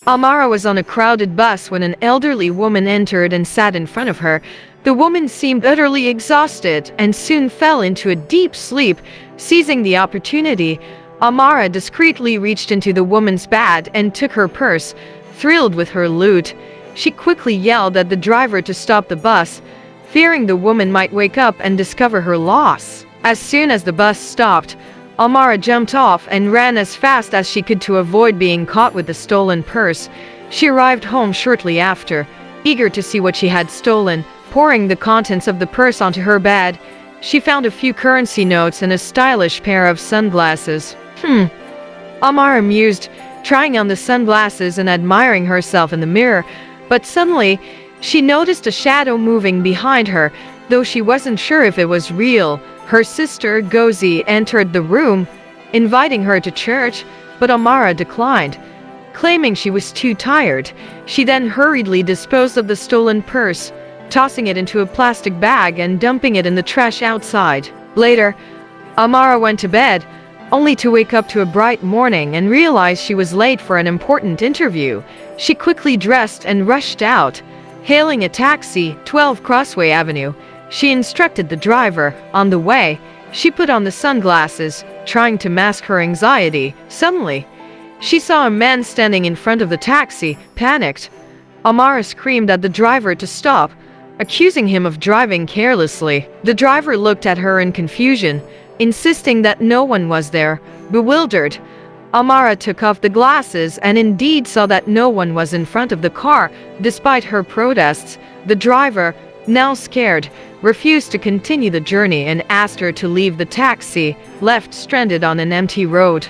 Amara was on a crowded bus when an elderly woman entered and sat in front of her. The woman seemed utterly exhausted and soon fell into a deep sleep. Seizing the opportunity, Amara discreetly reached into the woman's bag and took her purse. Thrilled with her loot, she quickly yelled at the driver to stop the bus, fearing the woman might wake up and discover her loss. As soon as the bus stopped, Amara jumped off and ran as fast as she could to avoid being caught with the stolen purse. She arrived home shortly after, eager to see what she had stolen. Pouring the contents of the purse onto her bed, she found a few currency notes and a stylish pair of sunglasses. Amara mused, trying on the sunglasses and admiring herself in the mirror, but suddenly she noticed a shadow moving behind her, though she wasn't sure if it was real. Her sister, Gozi, entered the room, inviting her to church, but Amara declined, claiming she was too tired. She then hurriedly disposed of the stolen purse, tossing it into a plastic bag and dumping it in the trash outside. Later, Amara went to bed, only to wake up to a bright morning and realize she was late for an important interview. She quickly dressed and rushed out. Hailing a taxi, 12 Crossway Avenue, she instructed the driver. On the way, she put on the sunglasses, trying to mask her anxiety. Suddenly, she saw a man standing in front of the taxi. Panicked, Amara screamed at the driver to stop, accusing him of driving carelessly. The driver looked at her in confusion, insisting that no one was there. Bewildered, Amara took off the glasses and indeed saw that no one was in front of the car. Despite her protests, the driver, now scared, refused to continue the journey and asked her to leave the taxi, left stranded on an empty road.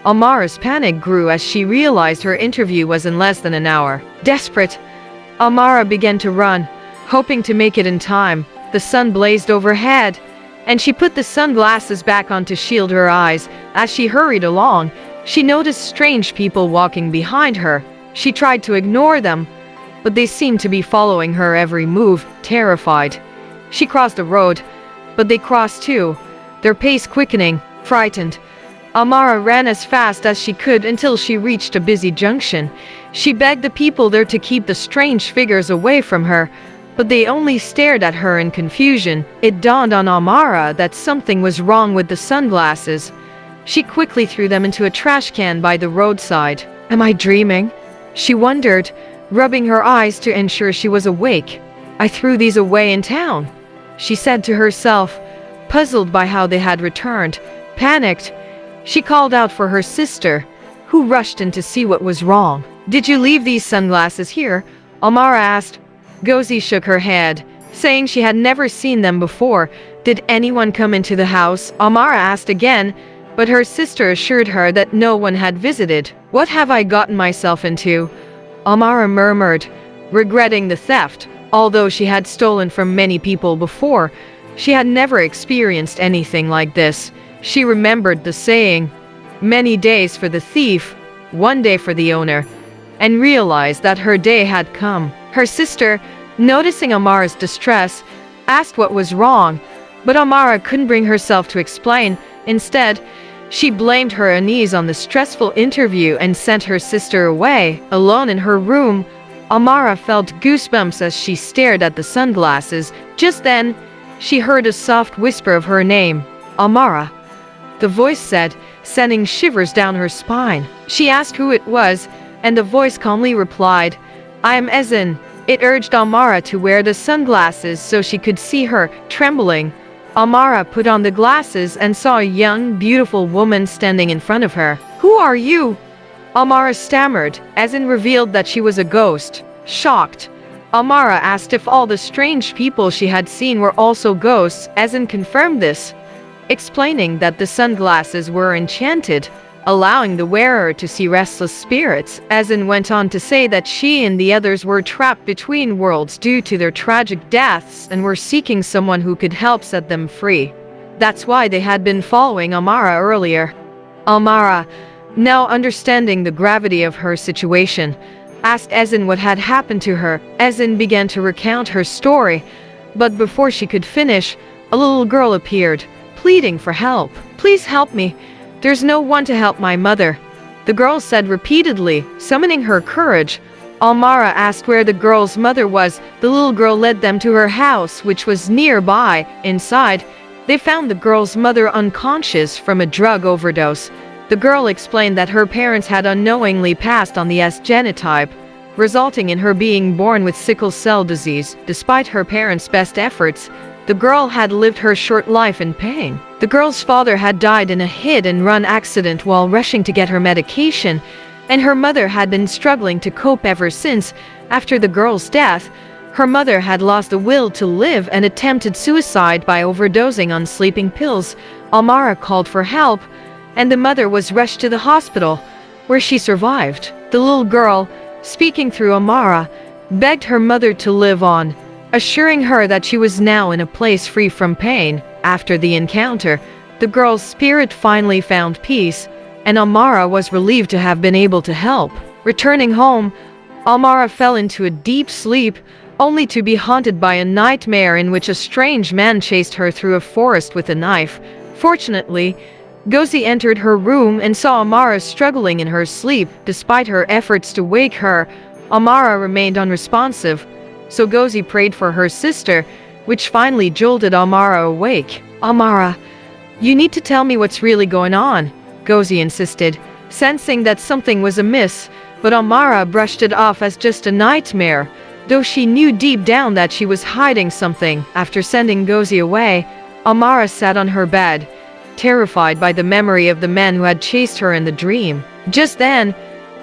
Amara's panic grew as she realized her interview was in less than an hour. Desperate, Amara began to run, hoping to make it in time. The sun blazed overhead, and she put the sunglasses back on to shield her eyes. As she hurried along, she noticed strange people walking behind her. She tried to ignore them, but they seemed to be following her every move. Terrified, she crossed the road, but they crossed too, their pace quickening. Frightened, Amara ran as fast as she could until she reached a busy junction. She begged the people there to keep the strange figures away from her, but they only stared at her in confusion. It dawned on Amara that something was wrong with the sunglasses. She quickly threw them into a trash can by the roadside. Am I dreaming? She wondered, rubbing her eyes to ensure she was awake. I threw these away in town, she said to herself, puzzled by how they had returned. Panicked, she called out for her sister, who rushed in to see what was wrong. Did you leave these sunglasses here? Amara asked. Gozi shook her head, saying she had never seen them before. Did anyone come into the house? Amara asked again, but her sister assured her that no one had visited. What have I gotten myself into? Amara murmured, regretting the theft. Although she had stolen from many people before, she had never experienced anything like this. She remembered the saying, many days for the thief, one day for the owner, and realized that her day had come. Her sister, noticing Amara's distress, asked what was wrong, but Amara couldn't bring herself to explain. Instead, she blamed her unease on the stressful interview and sent her sister away. Alone in her room, Amara felt goosebumps as she stared at the sunglasses. Just then, she heard a soft whisper of her name. Amara, the voice said, sending shivers down her spine. She asked who it was, and the voice calmly replied, I am Ezin. It urged Amara to wear the sunglasses so she could see her. Trembling, Amara put on the glasses and saw a young, beautiful woman standing in front of her. Who are you? Amara stammered. Ezin revealed that she was a ghost. Shocked, Amara asked if all the strange people she had seen were also ghosts. Ezin confirmed this, explaining that the sunglasses were enchanted, allowing the wearer to see restless spirits. Ezin went on to say that she and the others were trapped between worlds due to their tragic deaths and were seeking someone who could help set them free. That's why they had been following Amara earlier. Amara, now understanding the gravity of her situation, asked Ezin what had happened to her. Ezin began to recount her story, but before she could finish, a little girl appeared, pleading for help. Please help me. There's no one to help my mother. the girl said repeatedly, summoning her courage. Almara asked where the girl's mother was. The little girl led them to her house, which was nearby. Inside, they found the girl's mother unconscious from a drug overdose. The girl explained that her parents had unknowingly passed on the S genotype, resulting in her being born with sickle cell disease. Despite her parents' best efforts, the girl had lived her short life in pain. The girl's father had died in a hit-and-run accident while rushing to get her medication, and her mother had been struggling to cope ever since. After the girl's death, her mother had lost the will to live and attempted suicide by overdosing on sleeping pills. Almara called for help, and the mother was rushed to the hospital, where she survived. The little girl, speaking through Almara, begged her mother to live on, assuring her that she was now in a place free from pain. After the encounter, the girl's spirit finally found peace, and Almara was relieved to have been able to help. Returning home, Almara fell into a deep sleep, only to be haunted by a nightmare in which a strange man chased her through a forest with a knife. Fortunately, Gozi entered her room and saw Almara struggling in her sleep. Despite her efforts to wake her, Almara remained unresponsive, so Gozi prayed for her sister, which finally jolted Almara awake. "Almara, you need to tell me what's really going on," Gozi insisted, sensing that something was amiss, but Almara brushed it off as just a nightmare, though she knew deep down that she was hiding something. After sending Gozi away, Almara sat on her bed, terrified by the memory of the man who had chased her in the dream. Just then,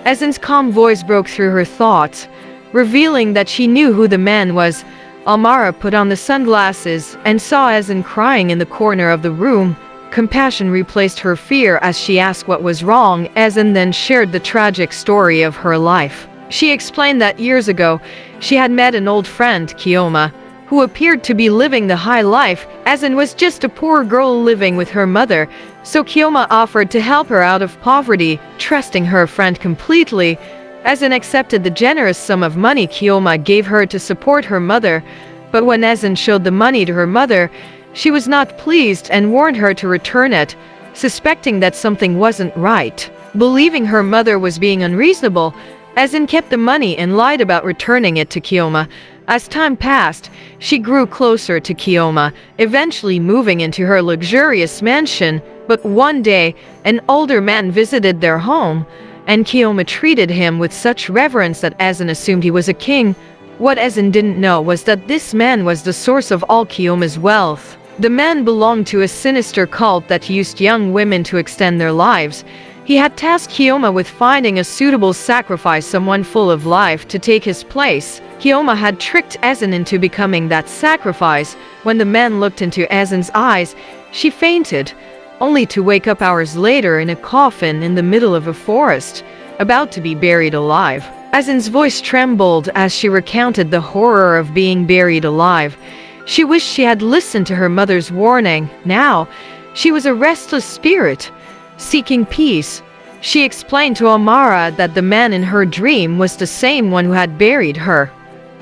Ezin's calm voice broke through her thoughts, revealing that she knew who the man was. Almara put on the sunglasses and saw Ezin crying in the corner of the room. Compassion replaced her fear as she asked what was wrong. Ezin then shared the tragic story of her life. She explained that years ago, she had met an old friend, Kioma, who appeared to be living the high life. Ezin was just a poor girl living with her mother, so Kioma offered to help her out of poverty. Trusting her friend completely, Ezin accepted the generous sum of money Kioma gave her to support her mother. But when Ezin showed the money to her mother, she was not pleased and warned her to return it, suspecting that something wasn't right. Believing her mother was being unreasonable, Ezin kept the money and lied about returning it to Kioma. As time passed, she grew closer to Kioma, eventually moving into her luxurious mansion. But one day, an older man visited their home, and Kioma treated him with such reverence that Ezin assumed he was a king. What Ezin didn't know was that this man was the source of all Kioma's wealth. The man belonged to a sinister cult that used young women to extend their lives. He had tasked Kioma with finding a suitable sacrifice, someone full of life, to take his place. Kioma had tricked Ezin into becoming that sacrifice. When the man looked into Ezin's eyes, she fainted, only to wake up hours later in a coffin in the middle of a forest, about to be buried alive. Ezin's voice trembled as she recounted the horror of being buried alive. She wished she had listened to her mother's warning. Now, she was a restless spirit, seeking peace. She explained to Almara that the man in her dream was the same one who had buried her.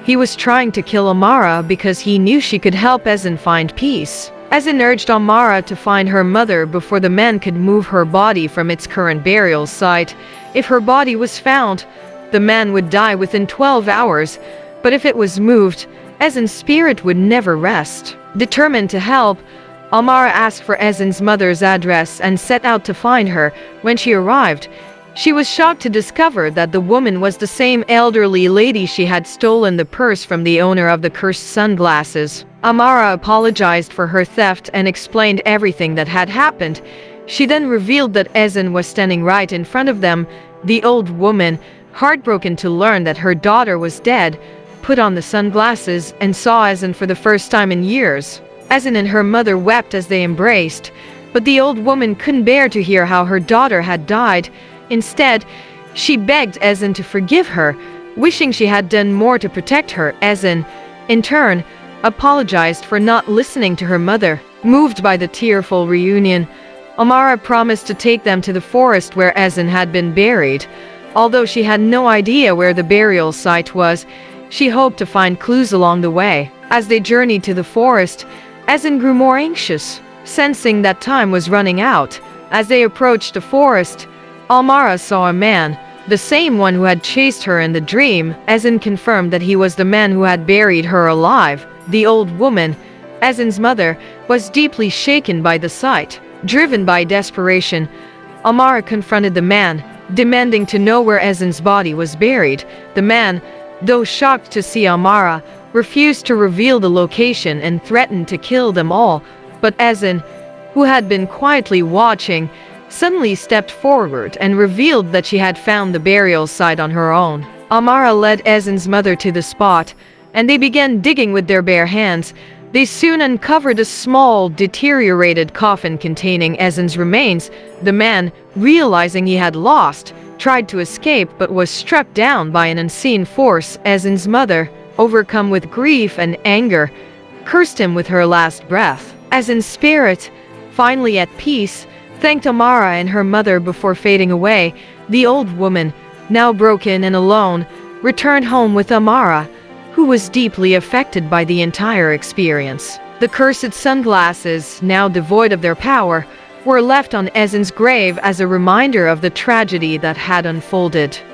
He was trying to kill Almara because he knew she could help Ezin find peace. Ezin urged Almara to find her mother before the man could move her body from its current burial site. If her body was found, the man would die within 12 hours, but if it was moved, Ezin's spirit would never rest. Determined to help, Almara asked for Ezin's mother's address and set out to find her. When she arrived, she was shocked to discover that the woman was the same elderly lady she had stolen the purse from the owner of the cursed sunglasses. Almara apologized for her theft and explained everything that had happened. She then revealed that Ezin was standing right in front of them. The old woman, heartbroken to learn that her daughter was dead, put on the sunglasses and saw Ezin for the first time in years. Ezin and her mother wept as they embraced, but the old woman couldn't bear to hear how her daughter had died. Instead, she begged Ezin to forgive her, wishing she had done more to protect her. Ezin, in turn, apologized for not listening to her mother. Moved by the tearful reunion, Almara promised to take them to the forest where Ezin had been buried. Although she had no idea where the burial site was, she hoped to find clues along the way. As they journeyed to the forest, Ezin grew more anxious, sensing that time was running out. As they approached the forest, Amara saw a man, the same one who had chased her in the dream. Ezen confirmed that he was the man who had buried her alive. The old woman, Ezen's mother, was deeply shaken by the sight. Driven by desperation, Amara confronted the man, demanding to know where Ezen's body was buried. The man, though shocked to see Amara, refused to reveal the location and threatened to kill them all. But Ezen, who had been quietly watching, suddenly stepped forward and revealed that she had found the burial site on her own. Amara led Ezen's mother to the spot, and they began digging with their bare hands. They soon uncovered a small, deteriorated coffin containing Ezen's remains. The man, realizing he had lost, tried to escape but was struck down by an unseen force. Ezen's mother, overcome with grief and anger, cursed him with her last breath. Ezen's spirit, finally at peace, thanked Amara and her mother before fading away. The old woman, now broken and alone, returned home with Amara, who was deeply affected by the entire experience. The cursed sunglasses, now devoid of their power, were left on Ezen's grave as a reminder of the tragedy that had unfolded.